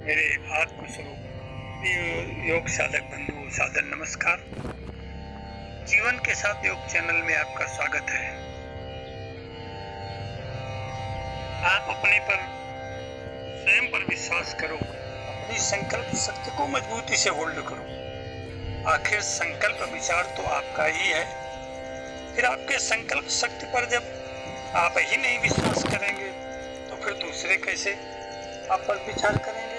मेरे आत्म स्वरूप योग साधक बंधु साधन नमस्कार। जीवन के साथ योग चैनल में आपका स्वागत है। आप अपने पर स्वयं पर विश्वास करो, अपनी संकल्प शक्ति को मजबूती से होल्ड करो। आखिर संकल्प विचार तो आपका ही है। फिर आपके संकल्प शक्ति पर जब आप ही नहीं विश्वास करेंगे तो फिर दूसरे कैसे आप पर विचार करेंगे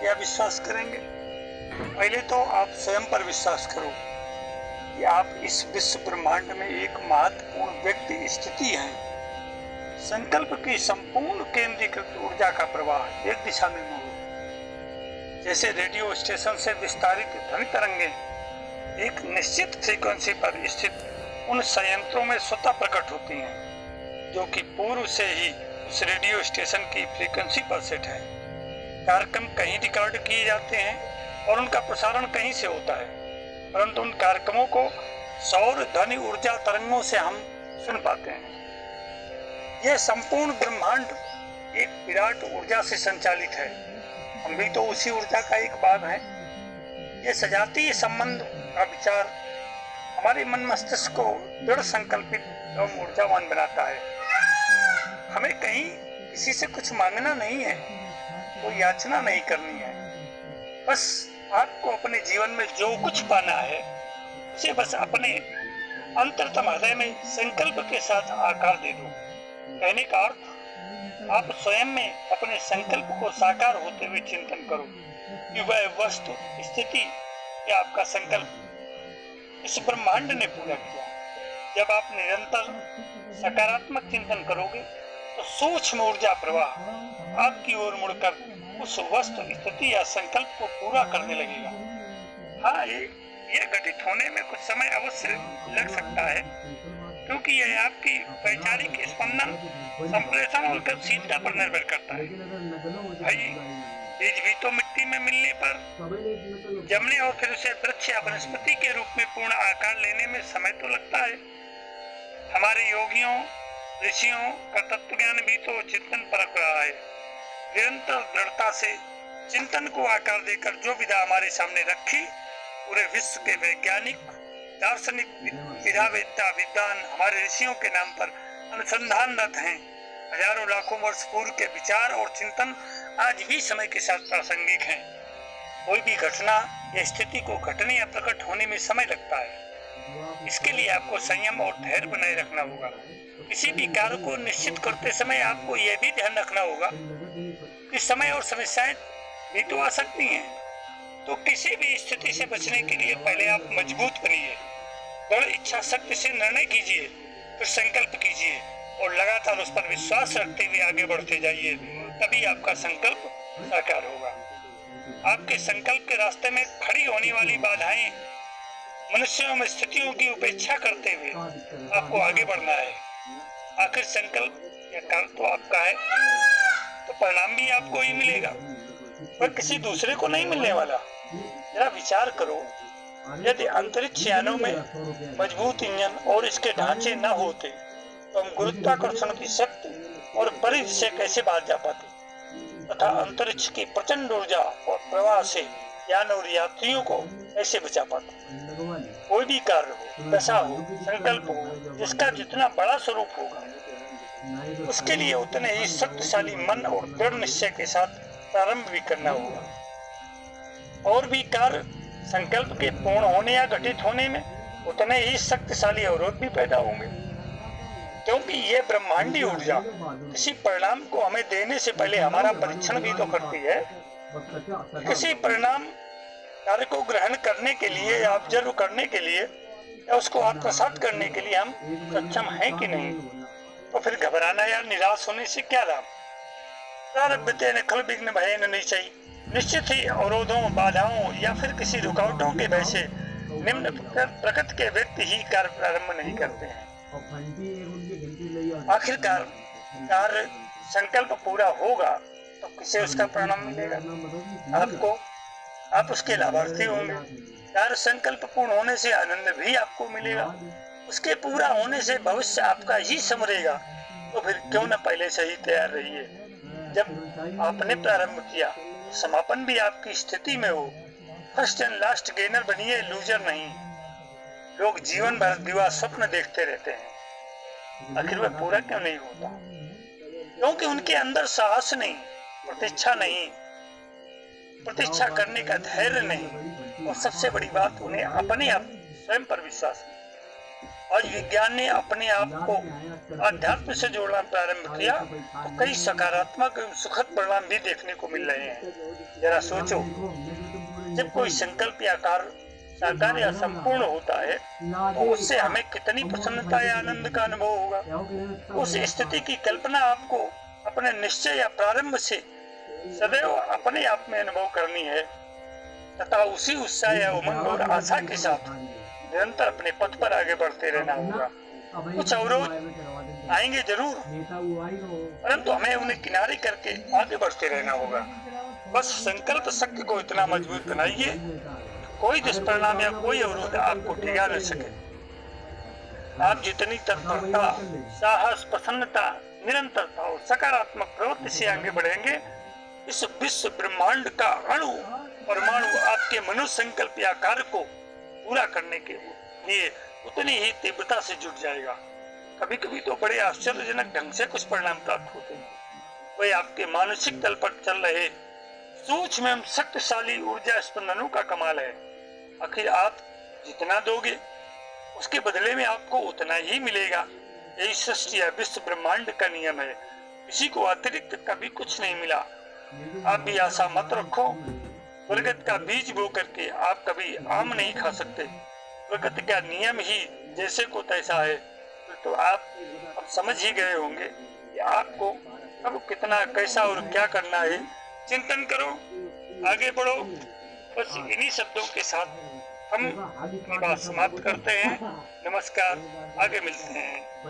या विश्वास करेंगे। पहले तो आप स्वयं पर विश्वास करो कि आप इस विश्व ब्रह्मांड में एक महत्वपूर्ण व्यक्ति स्थिति है। संकल्प की संपूर्ण केंद्रीकृत ऊर्जा का प्रवाह एक दिशा में हो। जैसे रेडियो स्टेशन से विस्तारित ध्वनि तरंगें एक निश्चित फ्रीक्वेंसी पर स्थित उन संयंत्रों में स्वतः प्रकट होती हैं, जो कि पूर्व से ही उस रेडियो स्टेशन की फ्रीक्वेंसी पर सेट है। कार्यक्रम कहीं रिकॉर्ड किए जाते हैं और उनका प्रसारण कहीं से होता है, परंतु उन कार्यक्रमों को सौर ध्वनि ऊर्जा तरंगों से हम सुन पाते हैं। यह संपूर्ण ब्रह्मांड एक विराट ऊर्जा से संचालित है। हम भी तो उसी ऊर्जा का एक भाग हैं। यह सजातीय संबंध का विचार हमारे मन मस्तिष्क को दृढ़ संकल्पित एवं ऊर्जावान बनाता है। हमें कहीं किसी से कुछ मांगना नहीं है, कोई याचना नहीं करनी है। बस आपको अपने जीवन में जो कुछ पाना है उसे बस अपने अंतरतम हृदय में संकल्प के साथ आकार दे दो। कहने का अर्थ, आप स्वयं में अपने संकल्प को साकार होते हुए चिंतन करो कि वह वस्तु स्थिति या आपका संकल्प इस ब्रह्मांड ने पूरा किया। जब आप निरंतर सकारात्मक चिंतन करोगे तो सूक्ष्म ऊर्जा प्रवाह आपकी ओर मुड़कर उस वस्तु स्थिति या संकल्प को पूरा करने लगेगा। हाँ, ये घटित होने में कुछ समय अवश्य लग सकता है, क्योंकि यह आपकी वैचारिक स्पंदन, संप्रेषण और गतिशीलता पर निर्भर करता है। भाई, बीज भी तो मिट्टी में मिलने पर जमने और फिर उसे वृक्ष या वनस्पति के रूप में पूर्ण आकार लेने में समय तो लगता है। हमारे योगियों ऋषियों का तत्व ज्ञान भी तो चिंतन परख रहा है। निरंतर दृढ़ता से चिंतन को आकार देकर जो विधा हमारे सामने रखी, पूरे विश्व के वैज्ञानिक, दार्शनिक, विधावेत्ता, विद्वान हमारे ऋषियों के नाम पर अनुसंधानरत हैं। हजारों लाखों वर्ष पूर्व के विचार और चिंतन आज भी समय के साथ प्रासंगिक हैं। कोई भी घटना या स्थिति को घटने या प्रकट होने में समय लगता है। इसके लिए आपको संयम और धैर्य बनाए रखना होगा। किसी भी कार्य को निश्चित करते समय आपको यह भी ध्यान रखना होगा कि समय और समस्याएं भी तो आ सकती हैं। तो किसी भी स्थिति से बचने के लिए पहले आप मजबूत बनिए, दृढ़ इच्छा शक्ति से निर्णय कीजिए, फिर संकल्प कीजिए और लगातार उस पर विश्वास रखते हुए आगे बढ़ते जाइए। तभी आपका संकल्प साकार होगा। आपके संकल्प के रास्ते में खड़ी होने वाली बाधाएं, मनुष्यों एवं स्थितियों की उपेक्षा करते हुए आपको आगे बढ़ना है। आखिर संकल्प या कार्य तो आपका है, तो परिणाम भी आपको ही मिलेगा, पर किसी दूसरे को नहीं मिलने वाला। जरा विचार करो, यदि अंतरिक्ष यानों में मजबूत इंजन और इसके ढांचे न होते तो हम गुरुत्वाकर्षण की शक्ति और परिधि से कैसे बाहर जा पाते, तथा अंतरिक्ष की प्रचंड ऊर्जा और प्रवाह से यान और यात्रियों को कैसे बचा पाते। कोई भी कार्य हो, दशा हो, संकल्प हो, जिसका जितना बड़ा स्वरूप होगा उसके लिए उतने ही शक्तिशाली मन और दृढ़ निश्चय के साथ प्रारंभ भी करना होगा। और भी कार्य संकल्प के पूर्ण होने या घटित होने में उतने ही शक्तिशाली अवरोध भी पैदा होंगे, क्योंकि ये ब्रह्मांडी ऊर्जा किसी परिणाम को हमें देने से पहले हमारा परीक्षण भी तो करती है। किसी परिणाम कार्य को ग्रहण करने के लिए या ऑब्जर्व करने के लिए या उसको आत्मसात करने के लिए हम सक्षम हैं कि नहीं, तो फिर घबराना या निराश होने से क्या लाभ। प्रारब्धते न खल विघ्न भयेन निश्चय, निश्चित ही अवरोधों, बाधाओं या फिर किसी रुकावटों के भय से निम्न प्रकृति के व्यक्ति ही कार्य प्रारंभ नहीं करते हैं। आखिरकार कार्य संकल्प पूरा होगा तो किसे उसका परिणाम मिलेगा? आपको। आप उसके लाभार्थी होंगे। कार्य संकल्प पूर्ण होने से आनंद भी आपको मिलेगा। उसके पूरा होने से भविष्य आपका ही संवरेगा। तो फिर क्यों न पहले से ही तैयार रहिए। जब आपने प्रारंभ किया समापन भी आपकी स्थिति में हो। फर्स्ट एंड लास्ट गेनर बनिए, लूजर नहीं। लोग जीवन भर विवाह स्वप्न देखते रहते हैं, आखिर वह पूरा क्यों नहीं होता? क्योंकि उनके अंदर साहस नहीं, प्रतीक्षा नहीं, प्रतीक्षा करने का धैर्य नहीं, और सबसे बड़ी बात, उन्हें अपने आप स्वयं पर विश्वास नहीं। आज विज्ञान ने अपने आप को अध्यात्म से जोड़ना प्रारंभ किया तो कई सकारात्मक एवं सुखद परिणाम भी देखने को मिल रहे हैं। जरा सोचो, जब कोई संकल्प या कार्य साकार या संपूर्ण होता है तो उससे हमें कितनी प्रसन्नता या आनंद का अनुभव होगा। उस स्थिति की कल्पना आपको अपने निश्चय या प्रारंभ से सदैव अपने आप में अनुभव करनी है तथा उसी उत्साह या उमंग और आशा के साथ निरंतर अपने पथ पर आगे बढ़ते रहना होगा। कुछ अवरोध आएंगे जरूर, परंतु हमें उन्हें किनारे करके आगे बढ़ते रहना होगा। बस संकल्प शक्ति को इतना मजबूत बनाइए, कोई दुष्परिणाम या कोई अवरोध आपको डिगा न सके। आप जितनी तत्परता, साहस, प्रसन्नता, निरंतरता और सकारात्मक प्रवृत्ति से आगे बढ़ेंगे, इस विश्व ब्रह्मांड का अणु परमाणु आपके मनोसंकल्प या कार्य को पूरा करने के लिए उतनी ही तीव्रता से जुट जाएगा। कभी कभी तो बड़े आश्चर्यजनक ढंग से कुछ परिणाम प्राप्त होते हैं। वह आपके मानसिक तल पर चल रहे सूक्ष्म एवं शक्तिशाली ऊर्जा स्पंदनों का कमाल है। आखिर आप जितना दोगे उसके बदले में आपको उतना ही मिलेगा। यही सृष्टि या विश्व ब्रह्मांड का नियम है। किसी को अतिरिक्त कभी कुछ नहीं मिला। आप भी आशा मत रखो। प्रकृति का बीज बो करके आप कभी आम नहीं खा सकते। प्रकृति का नियम ही जैसे को तैसा है। तो आप अब समझ ही गए होंगे कि आपको अब कितना, कैसा और क्या करना है। चिंतन करो, आगे बढ़ो। बस इन्हीं शब्दों के साथ हम अपनी बात समाप्त करते हैं। नमस्कार, आगे मिलते हैं।